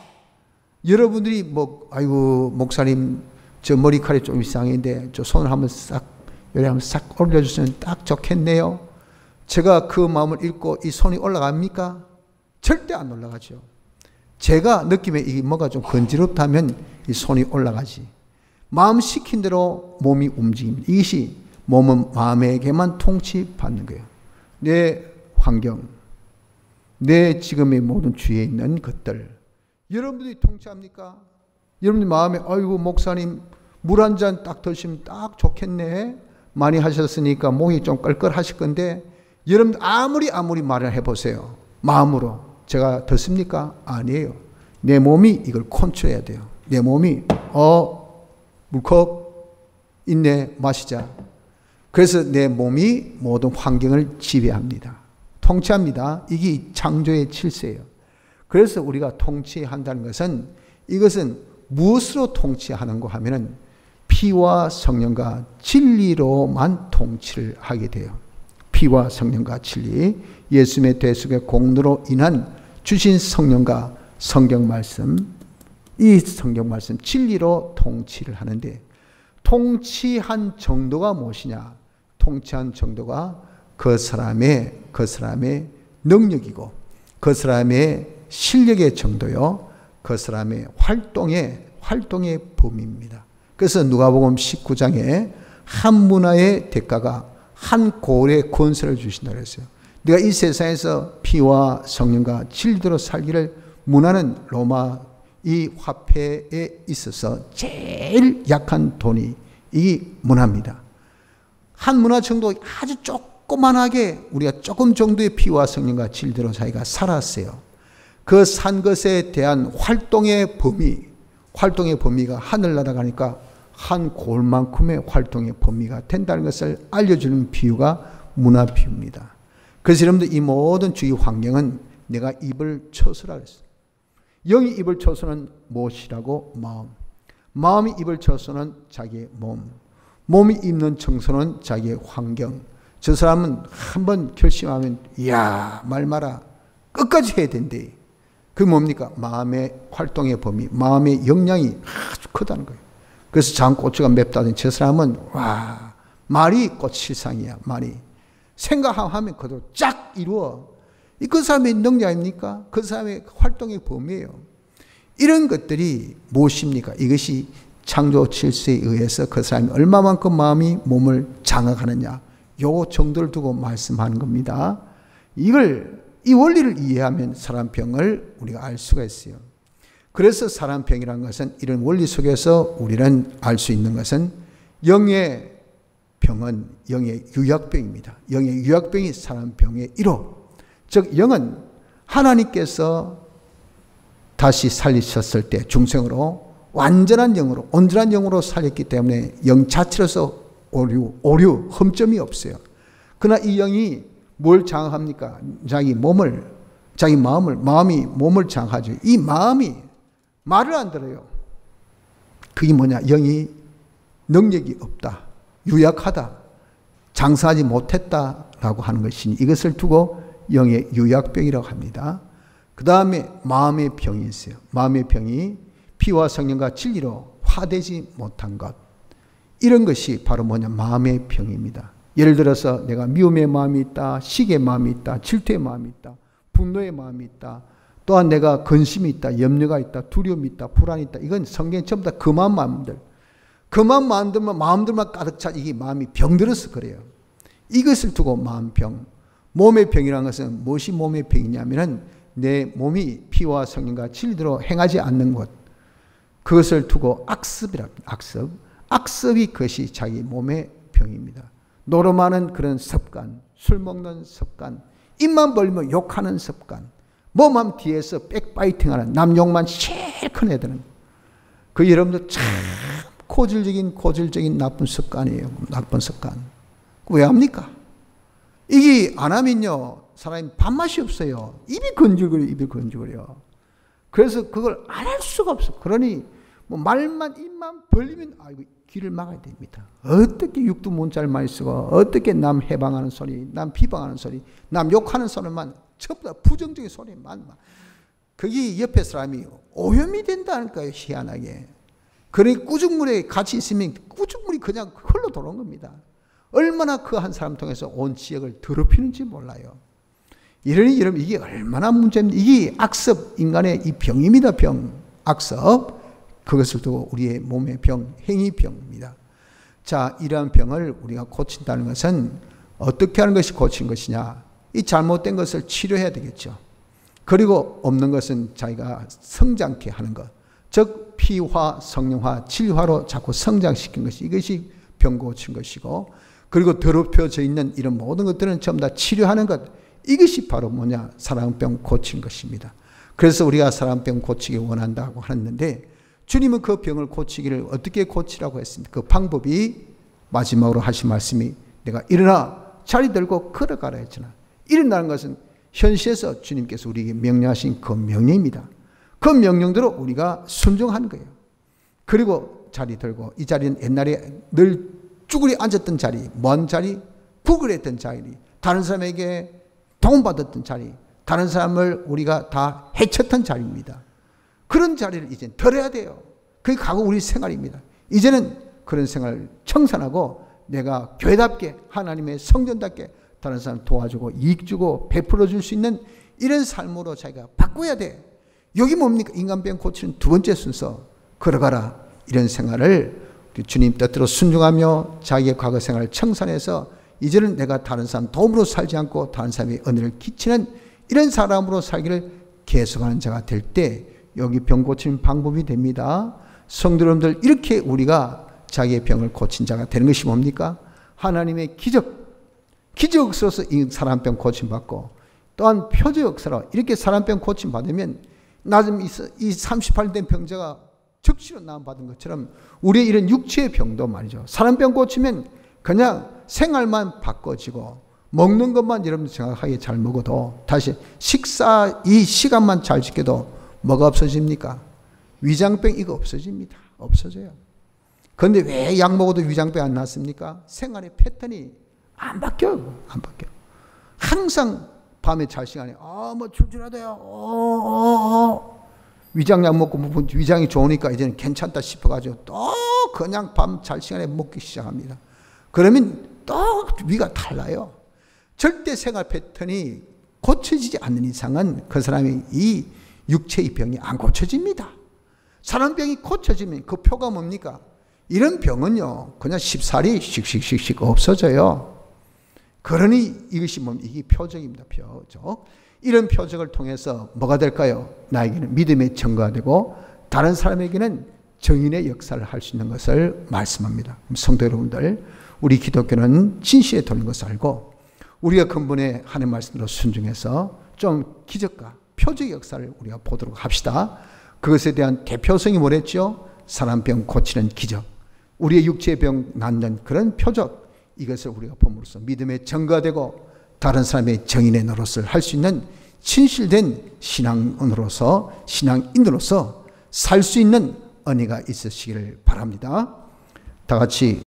여러분들이 아이고 목사님 저 머리카락이 좀 이상한데 저 손을 한번 싹 요래 한번 싹 올려주시면 딱 좋겠네요. 제가 그 마음을 읽고 이 손이 올라갑니까? 절대 안 올라가죠. 제가 느낌에 이게 뭐가 좀 건지럽다면 이 손이 올라가지. 마음 시킨 대로 몸이 움직입니다. 이것이 몸은 마음에게만 통치받는 거예요. 내 환경, 내 지금의 모든 주위에 있는 것들. 여러분들이 통치합니까? 여러분들 마음에 아이고 목사님 물 한 잔 딱 드시면 딱 좋겠네. 많이 하셨으니까 목이 좀 끌끌하실 건데 여러분들 아무리 말을 해보세요. 마음으로. 제가 듣습니까? 아니에요. 내 몸이 이걸 컨트롤해야 돼요. 내 몸이 물컥 있네 마시자. 그래서 내 몸이 모든 환경을 지배합니다. 통치합니다. 이게 창조의 질서예요. 그래서 우리가 통치한다는 것은 이것은 무엇으로 통치하는 거 하면은 피와 성령과 진리로만 통치를 하게 돼요. 피와 성령과 진리, 예수님의 대속의 공로로 인한 주신 성령과 성경 말씀, 이 성경 말씀 진리로 통치를 하는데 통치한 정도가 무엇이냐? 통치한 정도가 그 사람의 능력이고 그 사람의 실력의 정도요. 그 사람의 활동의 범위입니다. 그래서 누가복음 19장에 한 문화의 대가가 한 고을의 권세를 주신다고 했어요. 네가 이 세상에서 피와 성령과 진리대로 살기를 문화는 로마 이 화폐에 있어서 제일 약한 돈이 이 문화입니다. 한 문화 정도 아주 조그만하게 우리가 조금 정도의 피와 성령과 진리대로 자기가 살았어요. 그 산 것에 대한 활동의 범위가 하늘 날아가니까 한 골만큼의 활동의 범위가 된다는 것을 알려주는 비유가 문화 비유입니다. 그래서 여러분들 이 모든 주위 환경은 내가 입을 쳐서라 그랬어요. 영이 입을 쳐서는 무엇이라고? 마음. 마음이 입을 쳐서는 자기의 몸. 몸이 입는 청소는 자기의 환경. 저 사람은 한번 결심하면 이야 말 마라 끝까지 해야 된대. 그게 뭡니까? 마음의 활동의 범위, 마음의 역량이 아주 크다는 거예요. 그래서 장고추가 맵다더니 저 사람은 와 말이 꽃실상이야. 말이 생각하면 그대로 쫙 이루어. 그 사람의 능력 아닙니까? 그 사람의 활동의 범위예요. 이런 것들이 무엇입니까? 이것이 창조 질서에 의해서 그 사람이 얼마만큼 마음이 몸을 장악하느냐 요 정도를 두고 말씀하는 겁니다. 이 원리를 이해하면 사람병을 우리가 알 수가 있어요. 그래서 사람병이라는 것은 이런 원리 속에서 우리는 알 수 있는 것은 영의 병은 영의 유약병입니다. 영의 유약병이 사람병의 1호. 즉 영은 하나님께서 다시 살리셨을 때 중생으로 완전한 영으로 온전한 영으로 살렸기 때문에 영 자체로서 오류 흠점이 없어요. 그러나 이 영이 뭘 장악합니까? 자기 마음이 몸을 장악하죠. 이 마음이 말을 안 들어요. 그게 뭐냐? 영이 능력이 없다, 유약하다, 장사하지 못했다라고 하는 것이니 이것을 두고 영의 유약병이라고 합니다. 그 다음에 마음의 병이 있어요. 마음의 병이 피와 성령과 진리로 화되지 못한 것. 이런 것이 바로 뭐냐? 마음의 병입니다. 예를 들어서 내가 미움의 마음이 있다, 시기의 마음이 있다, 질투의 마음이 있다, 분노의 마음이 있다, 또한 내가 근심이 있다, 염려가 있다, 두려움이 있다, 불안이 있다. 이건 성경에 전부 다 그만 마음들. 그만 마음들만 가득 차 이게 마음이 병들어서 그래요. 이것을 두고 마음병. 몸의 병이라는 것은 무엇이 몸의 병이냐면은 내 몸이 피와 성령과 진리대로 행하지 않는 것. 그것을 두고 악습이랍니다. 악습. 악습이 그것이 자기 몸의 병입니다. 노름하는 그런 습관, 술 먹는 습관, 입만 벌리면 욕하는 습관, 몸함 뒤에서 백파이팅하는 남 욕만 실컷 해드는 그 여러분들 참 고질적인 나쁜 습관이에요. 나쁜 습관. 왜 합니까? 이게 안 하면요 사람이 밥맛이 없어요. 입이 건질거려. 그래서 그걸 안 할 수가 없어. 그러니 뭐 말만 입만 벌리면 아이고 귀를 막아야 됩니다. 어떻게 육두문자를 쓰고 어떻게 남 해방하는 소리, 남 비방하는 소리, 남 욕하는 소리만 전부 다 부정적인 소리만 그게 옆에 사람이 오염이 된다는 거예요. 희한하게. 그러니 꾸중물에 같이 있으면 꾸중물이 그냥 흘러 들어온 겁니다. 얼마나 그 한 사람 통해서 온 지역을 더럽히는지 몰라요. 이러니 여러분 이게 얼마나 문제입니다. 이게 악습, 인간의 이 병입니다. 병, 악습. 그것을 두고 우리의 몸의 병, 행위병입니다. 자, 이러한 병을 우리가 고친다는 것은 어떻게 하는 것이 고친 것이냐? 이 잘못된 것을 치료해야 되겠죠. 그리고 없는 것은 자기가 성장케 하는 것. 즉 피화, 성령화, 진리화로 자꾸 성장시킨 것이 이것이 병 고친 것이고 그리고 더럽혀져 있는 이런 모든 것들은 전부 다 치료하는 것. 이것이 바로 뭐냐? 사랑병 고친 것입니다. 그래서 우리가 사랑병 고치기 원한다고 하는데 주님은 그 병을 고치기를 어떻게 고치라고 했습니까? 그 방법이 마지막으로 하신 말씀이 내가 일어나 자리 들고 걸어가라 했잖아. 일어나는 것은 현시에서 주님께서 우리에게 명령하신 그 명령입니다. 그 명령대로 우리가 순종하는 거예요. 그리고 자리 들고 이 자리는 옛날에 늘 쭈그리 앉았던 자리, 먼 자리, 구걸했던 자리, 다른 사람에게 도움받았던 자리, 다른 사람을 우리가 다 해쳤던 자리입니다. 그런 자리를 이제 덜어야 돼요. 그게 과거 우리 생활입니다. 이제는 그런 생활을 청산하고 내가 교회답게 하나님의 성전답게 다른 사람 도와주고 이익 주고 베풀어 줄 수 있는 이런 삶으로 자기가 바꿔야 돼. 여기 뭡니까? 인간병 고치는 두 번째 순서. 걸어가라. 이런 생활을 주님 뜻대로 순종하며 자기의 과거 생활을 청산해서 이제는 내가 다른 사람 도움으로 살지 않고 다른 사람의 은혜를 끼치는 이런 사람으로 살기를 계속하는 자가 될 때 여기 병 고치는 방법이 됩니다. 성도 여러분들 이렇게 우리가 자기의 병을 고친 자가 되는 것이 뭡니까? 하나님의 기적 역사로서 이 사람병 고침받고 또한 표적 역사로 이렇게 사람병 고침받으면 나중 이 38년 된 병자가 즉시로 나음받은 것처럼 우리의 이런 육체의 병도 말이죠. 사람병 고치면 그냥 생활만 바꿔지고 먹는 것만 여러분 정확하게 잘 먹어도 다시 식사 이 시간만 잘 지켜도 뭐가 없어집니까? 위장병 이거 없어집니다. 없어져요. 그런데 왜 약 먹어도 위장병 안 났습니까? 생활의 패턴이 안 바뀌어요. 안 바뀌어요. 항상 밤에 잘 시간에 뭐 출출하대요. 위장약 먹고 위장이 좋으니까 이제는 괜찮다 싶어가지고 또 그냥 밤 잘 시간에 먹기 시작합니다. 그러면 또 위가 달라요. 절대 생활 패턴이 고쳐지지 않는 이상은 그 사람이 이 육체의 병이 안 고쳐집니다. 사람병이 고쳐지면 그 표가 뭡니까? 이런 병은요 그냥 쉽사리 씩씩씩씩 없어져요. 그러니 이것이 뭡니까? 이게 표적입니다. 표적. 이런 표적을 통해서 뭐가 될까요? 나에게는 믿음의 증거가 되고 다른 사람에게는 정인의 역사를 할 수 있는 것을 말씀합니다. 성도 여러분들, 우리 기독교는 진실에 도는 것을 알고 우리가 근본에 하는 말씀으로 순종해서 좀 기적과 표적의 역사를 우리가 보도록 합시다. 그것에 대한 대표성이 뭐랬죠? 사람병 고치는 기적, 우리의 육체의 병 낫는 그런 표적, 이것을 우리가 봄으로써 믿음의 증거가 되고 다른 사람의 정인의 노릇을 할 수 있는 진실된 신앙인으로서 살 수 있는 은혜가 있으시기를 바랍니다. 다 같이